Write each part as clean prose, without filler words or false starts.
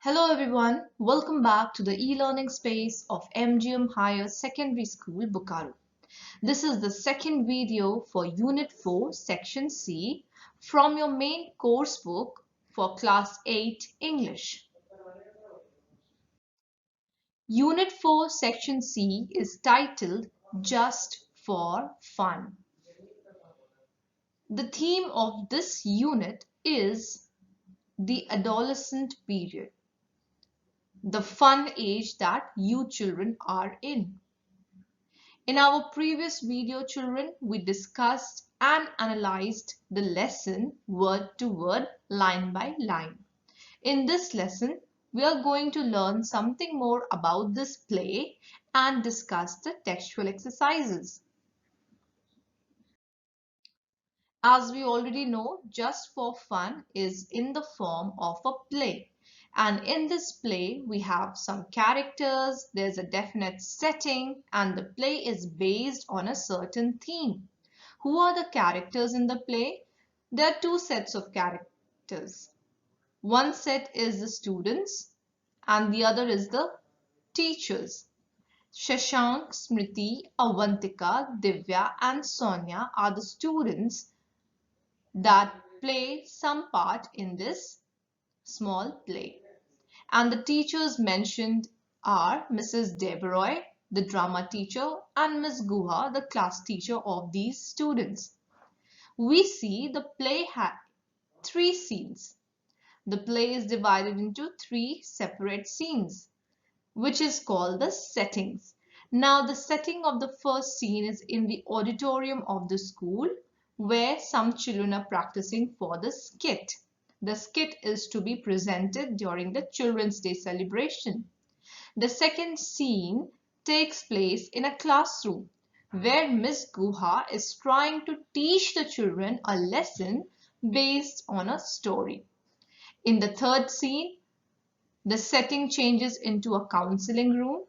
Hello everyone, welcome back to the e-learning space of MGM Higher Secondary School, Bokaro. This is the second video for Unit 4, Section C from your main course book for Class 8 English. Unit 4, Section C is titled Just for Fun. The theme of this unit is the adolescent period, the fun age that you children are in. In our previous video, children, we discussed and analyzed the lesson word to word, line by line. In this lesson, we are going to learn something more about this play and discuss the textual exercises. As we already know, Just for Fun is in the form of a play. And in this play, we have some characters, there's a definite setting, and the play is based on a certain theme. Who are the characters in the play? There are two sets of characters. One set is the students, and the other is the teachers. Shashank, Smriti, Avantika, Divya, and Sonia are the students that play some part in this small play. And the teachers mentioned are Mrs. Deberoy, the drama teacher, and Ms. Guha, the class teacher of these students. We see the play had three scenes. The play is divided into three separate scenes, which is called the settings. Now, the setting of the first scene is in the auditorium of the school, where some children are practicing for the skit. The skit is to be presented during the Children's Day celebration. The second scene takes place in a classroom where Miss Guha is trying to teach the children a lesson based on a story. In the third scene, the setting changes into a counseling room,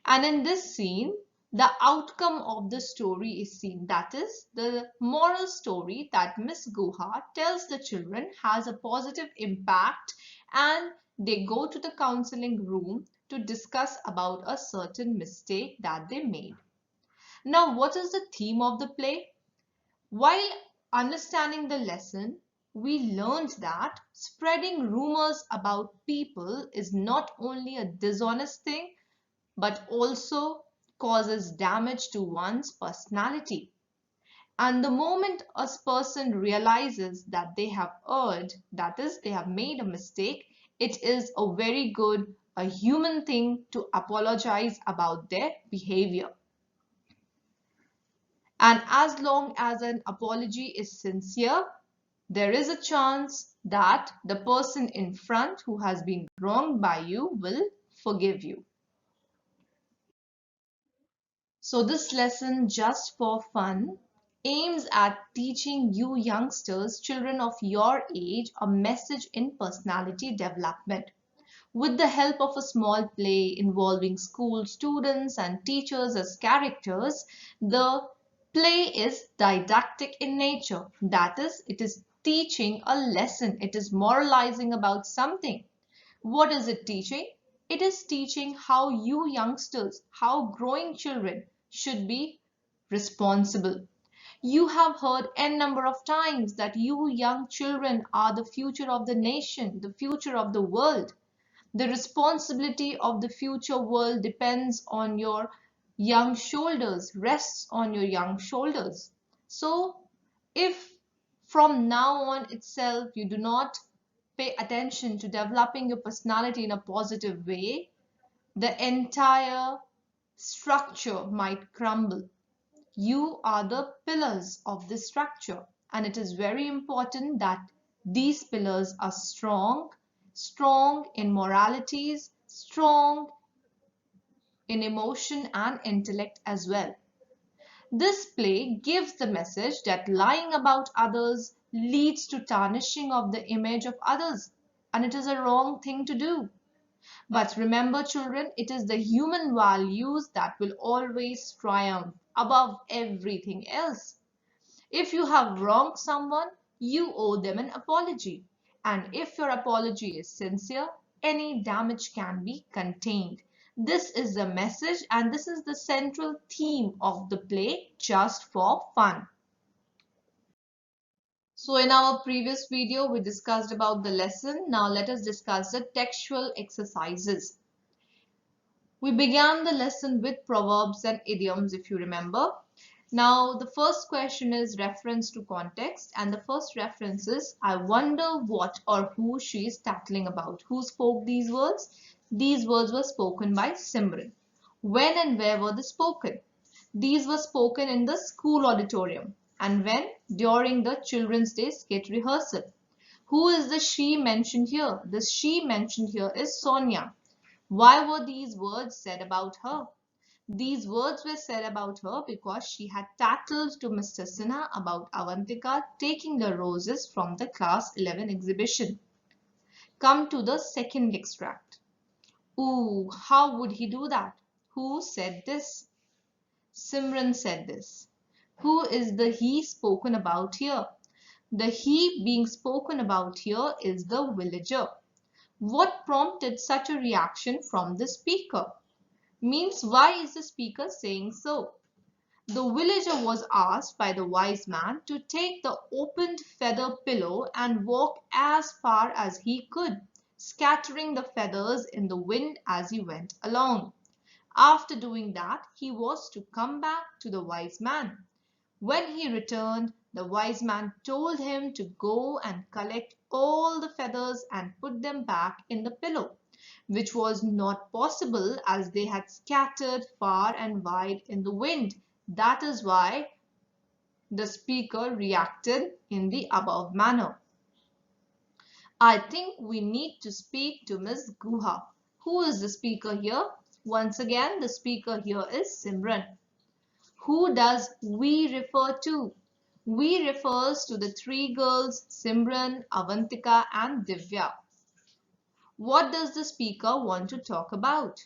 and in this scene, the outcome of the story is seen. That is, the moral story that Miss Guha tells the children has a positive impact, and they go to the counseling room to discuss about a certain mistake that they made. Now, what is the theme of the play? While understanding the lesson, we learned that spreading rumors about people is not only a dishonest thing, but also causes damage to one's personality. And the moment a person realizes that they have erred, that is, they have made a mistake, it is a very good, a human thing to apologize about their behavior. And as long as an apology is sincere, there is a chance that the person in front who has been wronged by you will forgive you. So this lesson, Just for Fun, aims at teaching you youngsters, children of your age, a message in personality development. With the help of a small play involving school students and teachers as characters, the play is didactic in nature. That is, it is teaching a lesson. It is moralizing about something. What is it teaching? It is teaching how you youngsters, how growing children should be responsible. You have heard n number of times that you young children are the future of the nation, the future of the world. The responsibility of the future world depends on your young shoulders, rests on your young shoulders. So if from now on itself you do not pay attention to developing your personality in a positive way, the entire structure might crumble. You are the pillars of this structure, and it is very important that these pillars are strong, strong in moralities, strong in emotion and intellect as well. This play gives the message that lying about others leads to tarnishing of the image of others, and it is a wrong thing to do. But remember, children, it is the human values that will always triumph above everything else. If you have wronged someone, you owe them an apology. And if your apology is sincere, any damage can be contained. This is the message and this is the central theme of the play, Just for Fun. So in our previous video, we discussed about the lesson. Now let us discuss the textual exercises. We began the lesson with proverbs and idioms, if you remember. Now the first question is reference to context, and the first reference is, I wonder what or who she is tattling about. Who spoke these words? These words were spoken by Simran. When and where were they spoken? These were spoken in the school auditorium. And when? During the Children's Day skit rehearsal. Who is the she mentioned here? The she mentioned here is Sonia. Why were these words said about her? These words were said about her because she had tattled to Mr. Sinha about Avantika taking the roses from the Class 11 exhibition. Come to the second extract. Ooh, how would he do that? Who said this? Simran said this. Who is the he spoken about here? The he being spoken about here is the villager. What prompted such a reaction from the speaker? Means why is the speaker saying so? The villager was asked by the wise man to take the opened feather pillow and walk as far as he could, scattering the feathers in the wind as he went along. After doing that, he was to come back to the wise man. When he returned, the wise man told him to go and collect all the feathers and put them back in the pillow, which was not possible as they had scattered far and wide in the wind. That is why the speaker reacted in the above manner. I think we need to speak to Miss Guha. Who is the speaker here? Once again, the speaker here is Simran. Who does we refer to? We refers to the three girls, Simran, Avantika and Divya. What does the speaker want to talk about?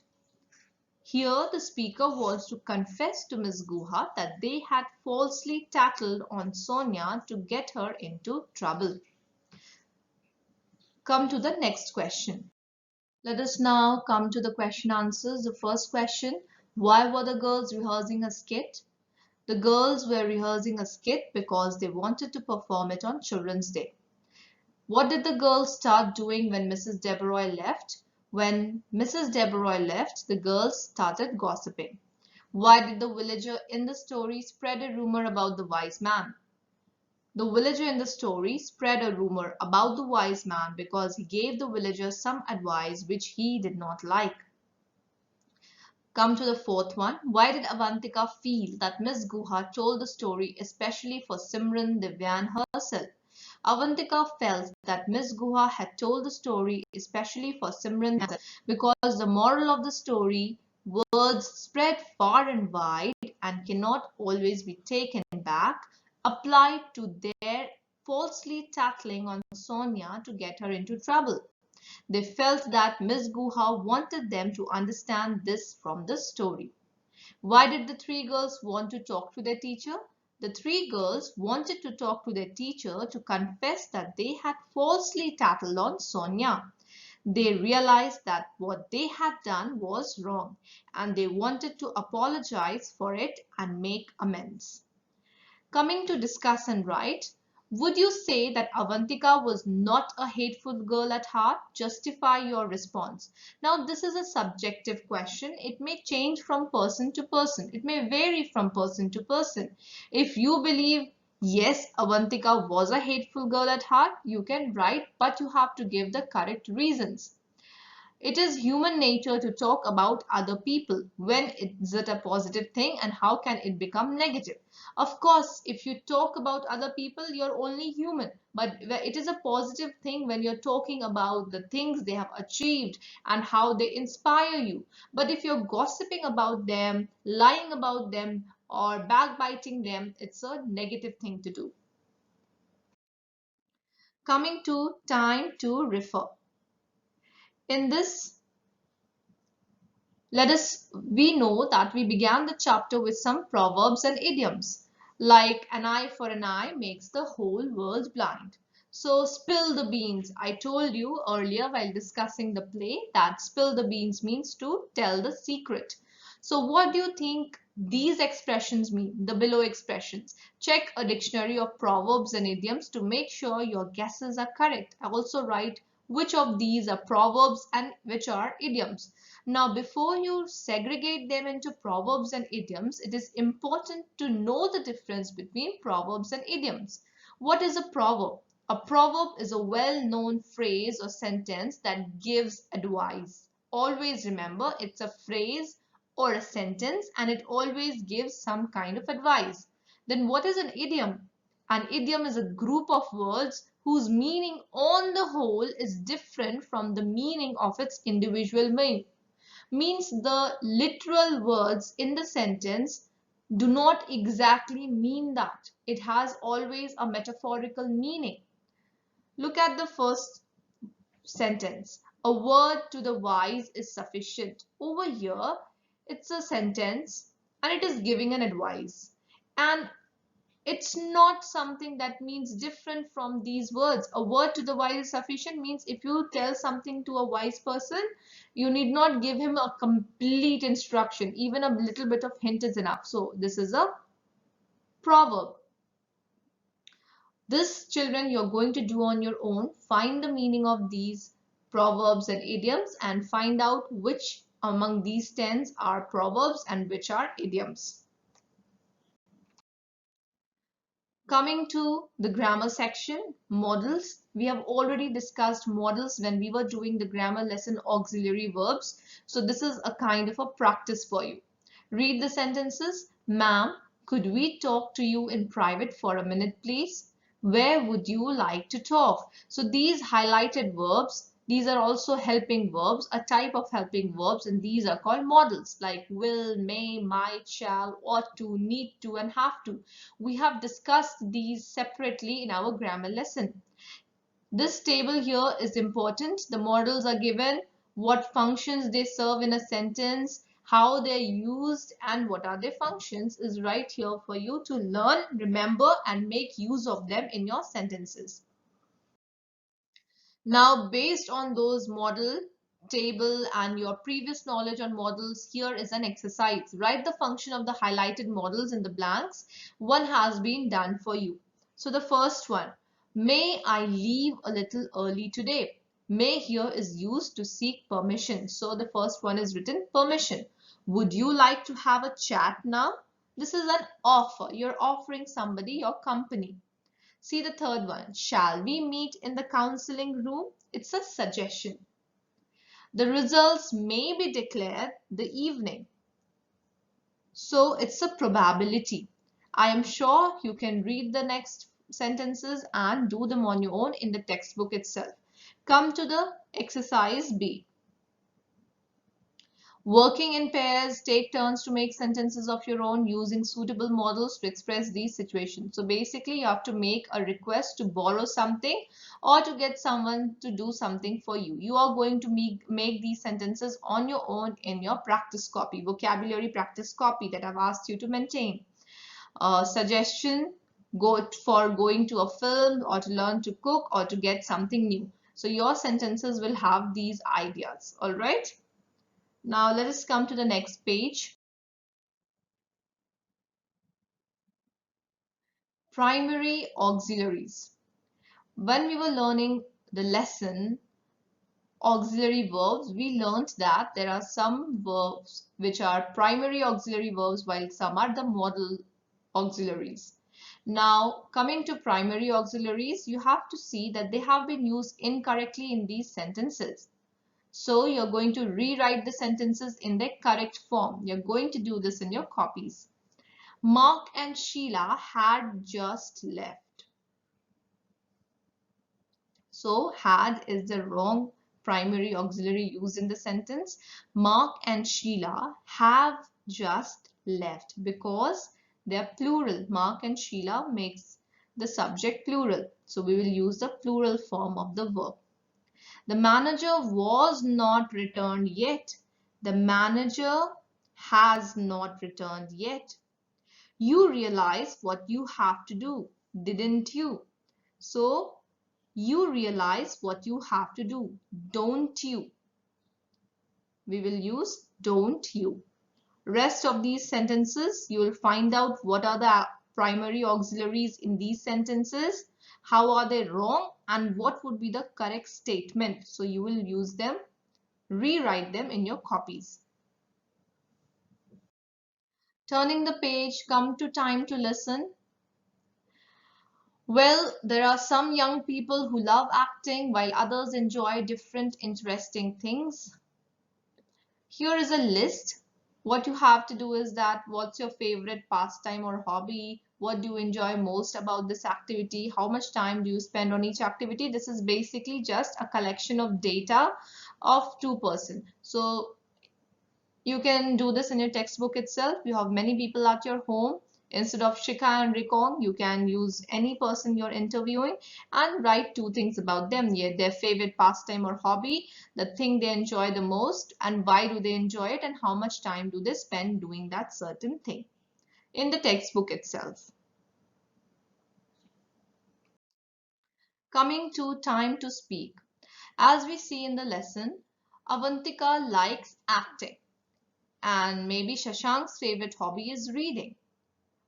Here the speaker was to confess to Miss Guha that they had falsely tattled on Sonia to get her into trouble. Come to the next question. Let us now come to the question answers. The first question, why were the girls rehearsing a skit? The girls were rehearsing a skit because they wanted to perform it on Children's Day. What did the girls start doing when Mrs. Deberoy left? When Mrs. Deberoy left, the girls started gossiping. Why did the villager in the story spread a rumor about the wise man? The villager in the story spread a rumor about the wise man because he gave the villager some advice which he did not like. Come to the fourth one. Why did Avantika feel that Miss Guha told the story especially for Simran, Divya and herself? Avantika felt that Miss Guha had told the story especially for Simran because the moral of the story, words spread far and wide and cannot always be taken back, applied to their falsely tattling on Sonia to get her into trouble. They felt that Miss Guha wanted them to understand this from the story. Why did the three girls want to talk to their teacher? The three girls wanted to talk to their teacher to confess that they had falsely tattled on Sonia. They realized that what they had done was wrong and they wanted to apologize for it and make amends. Coming to discuss and write, would you say that Avantika was not a hateful girl at heart? Justify your response. Now, this is a subjective question. It may change from person to person. It may vary from person to person. If you believe, yes, Avantika was a hateful girl at heart, you can write, but you have to give the correct reasons. It is human nature to talk about other people. When is it a positive thing and how can it become negative? Of course, if you talk about other people, you're only human. But it is a positive thing when you're talking about the things they have achieved and how they inspire you. But if you're gossiping about them, lying about them, or backbiting them, it's a negative thing to do. Coming to time to refer. In this, we know that we began the chapter with some proverbs and idioms, like an eye for an eye makes the whole world blind. So spill the beans. I told you earlier while discussing the play that spill the beans means to tell the secret. So what do you think these expressions mean? The below expressions. Check a dictionary of proverbs and idioms to make sure your guesses are correct. I also write which of these are proverbs and which are idioms. Now, before you segregate them into proverbs and idioms, it is important to know the difference between proverbs and idioms. What is a proverb? A proverb is a well-known phrase or sentence that gives advice. Always remember, it's a phrase or a sentence and it always gives some kind of advice. Then what is an idiom? An idiom is a group of words whose meaning on the whole is different from the meaning of its individual meaning. Means the literal words in the sentence do not exactly mean that. It has always a metaphorical meaning. Look at the first sentence. A word to the wise is sufficient. Over here, it's a sentence and it is giving an advice. And it's not something that means different from these words. A word to the wise is sufficient means if you tell something to a wise person, you need not give him a complete instruction. Even a little bit of hint is enough. So this is a proverb. This, children, you're going to do on your own. Find the meaning of these proverbs and idioms and find out which among these 10 are proverbs and which are idioms. Coming to the grammar section, models. We have already discussed models when we were doing the grammar lesson auxiliary verbs. So this is a kind of a practice for you. Read the sentences. Ma'am, could we talk to you in private for a minute, please? Where would you like to talk? So these highlighted verbs, these are also helping verbs, a type of helping verbs, and these are called models like will, may, might, shall, ought to, need to, and have to. We have discussed these separately in our grammar lesson. This table here is important. The models are given, what functions they serve in a sentence, how they're used, and what are their functions is right here for you to learn, remember, and make use of them in your sentences. Now, based on those model table and your previous knowledge on models, here is an exercise. Write the function of the highlighted models in the blanks. One has been done for you. So the first one, may I leave a little early today? May here is used to seek permission. So the first one is written permission. Would you like to have a chat now? This is an offer. You're offering somebody your company. See the third one. Shall we meet in the counseling room? It's a suggestion. The results may be declared the evening. So it's a probability. I am sure you can read the next sentences and do them on your own in the textbook itself. Come to the exercise B. Working in pairs, take turns to make sentences of your own using suitable models to express these situations. So basically, you have to make a request to borrow something or to get someone to do something for you. You are going to make these sentences on your own in your practice copy, vocabulary practice copy that I've asked you to maintain. Suggestion, go for going to a film or to learn to cook or to get something new. So your sentences will have these ideas. All right. Now let us come to the next page. Primary auxiliaries. When we were learning the lesson auxiliary verbs, we learned that there are some verbs which are primary auxiliary verbs while some are the modal auxiliaries. Now coming to primary auxiliaries, you have to see that they have been used incorrectly in these sentences. So you're going to rewrite the sentences in their correct form. You're going to do this in your copies. Mark and Sheila had just left. So had is the wrong primary auxiliary used in the sentence. Mark and Sheila have just left because they're plural. Mark and Sheila makes the subject plural. So we will use the plural form of the verb. The manager was not returned yet. The manager has not returned yet. You realize what you have to do, didn't you? So You realize what you have to do, don't you? We will use don't you. Rest of these sentences, you will find out what are the primary auxiliaries in these sentences, how are they wrong, and what would be the correct statement. So you will use them, rewrite them in your copies. Turning the page, come to time to listen. Well, there are some young people who love acting while others enjoy different interesting things. Here is a list. What you have to do is that what's your favorite pastime or hobby? What do you enjoy most about this activity? How much time do you spend on each activity? This is basically just a collection of data of two-person. So you can do this in your textbook itself. You have many people at your home. Instead of Shika and Rikong, you can use any person you're interviewing and write two things about them. Yeah, their favorite pastime or hobby, the thing they enjoy the most, and why do they enjoy it, and how much time do they spend doing that certain thing in the textbook itself. Coming to time to speak. As we see in the lesson, Avantika likes acting, and maybe Shashank's favorite hobby is reading.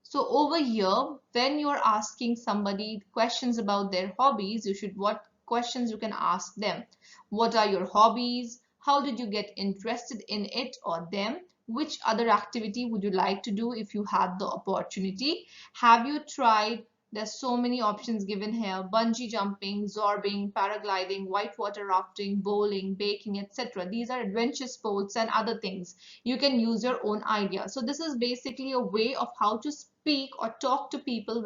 So over here, when you're asking somebody questions about their hobbies, what questions you can ask them. What are your hobbies? How did you get interested in it or them? Which other activity would you like to do if you had the opportunity? Have you tried? There's so many options given here. Bungee jumping, zorbing, paragliding, whitewater rafting, bowling, baking, etc. These are adventure sports and other things. You can use your own idea. So this is basically a way of how to speak or talk to people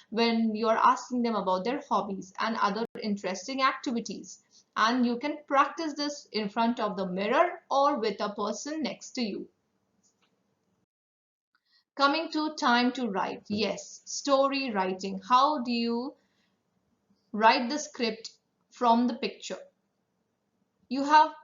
when you're asking them about their hobbies and other interesting activities. And you can practice this in front of the mirror or with a person next to you. Coming to time to write. Yes, story writing. How do you write the script from the picture? You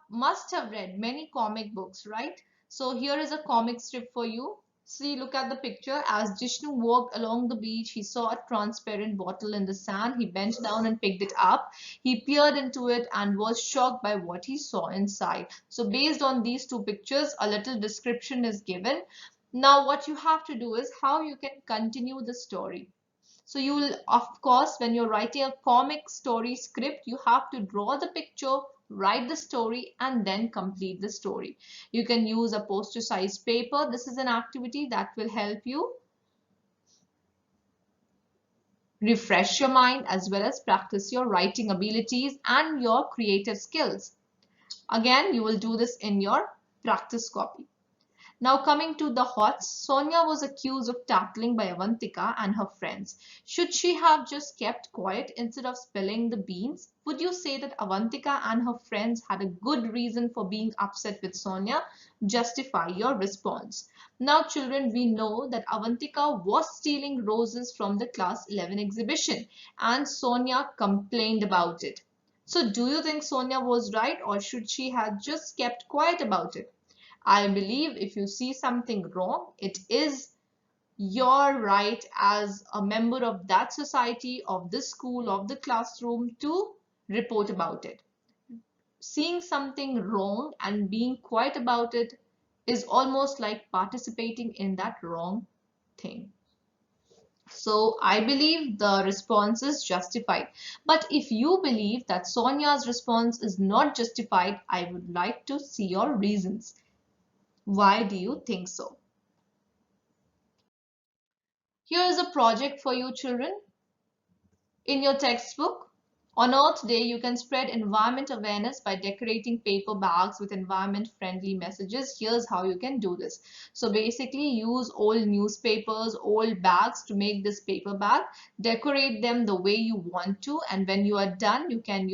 must have read many comic books, right? So here is a comic strip for you. See, look at the picture. As Jishnu walked along the beach, he saw a transparent bottle in the sand. He bent down and picked it up. He peered into it and was shocked by what he saw inside. So based on these two pictures, a little description is given. Now what you have to do is how you can continue the story. So you will, of course, when you're writing a comic story script, you have to draw the picture, write the story, and then complete the story. You can use a poster size paper. This is an activity that will help you refresh your mind as well as practice your writing abilities and your creative skills. Again, you will do this in your practice copy. Now coming to the hots, Sonia was accused of tattling by Avantika and her friends. Should she have just kept quiet instead of spilling the beans? Would you say that Avantika and her friends had a good reason for being upset with Sonia? Justify your response. Now children, we know that Avantika was stealing roses from the class 11 exhibition and Sonia complained about it. So do you think Sonia was right or should she have just kept quiet about it? I believe if you see something wrong, it is your right as a member of that society, of this school, of the classroom to report about it. Seeing something wrong and being quiet about it is almost like participating in that wrong thing. So I believe the response is justified. But if you believe that Sonia's response is not justified, I would like to see your reasons. Why do you think so? Here is a project for you children. In your textbook, on Earth Day, you can spread environment awareness by decorating paper bags with environment-friendly messages. Here's how you can do this. So basically, use old newspapers, old bags to make this paper bag. Decorate them the way you want to, and when you are done, you can,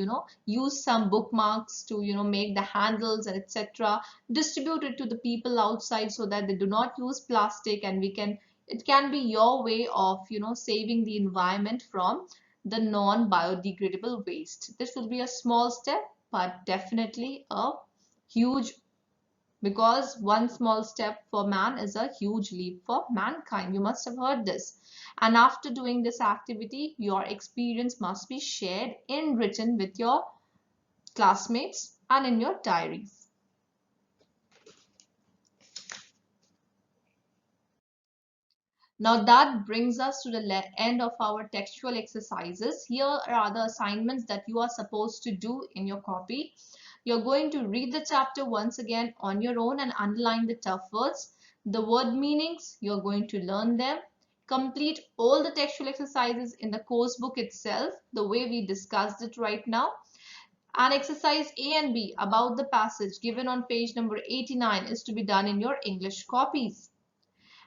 use some bookmarks to, make the handles and etc. Distribute it to the people outside so that they do not use plastic, and it can be your way of, saving the environment from the non-biodegradable waste. This will be a small step, but definitely a huge because one small step for man is a huge leap for mankind. You must have heard this. And after doing this activity, your experience must be shared in written with your classmates and in your diaries. Now that brings us to the end of our textual exercises. Here are the assignments that you are supposed to do in your copy. You're going to read the chapter once again on your own and underline the tough words. The word meanings, you're going to learn them. Complete all the textual exercises in the course book itself, the way we discussed it right now. And exercise A and B about the passage given on page number 89 is to be done in your English copies.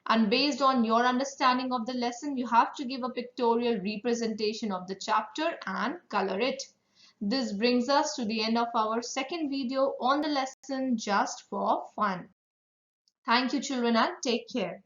And based on your understanding of the lesson, you have to give a pictorial representation of the chapter and color it. This brings us to the end of our second video on the lesson Just for Fun. Thank you, children, and take care.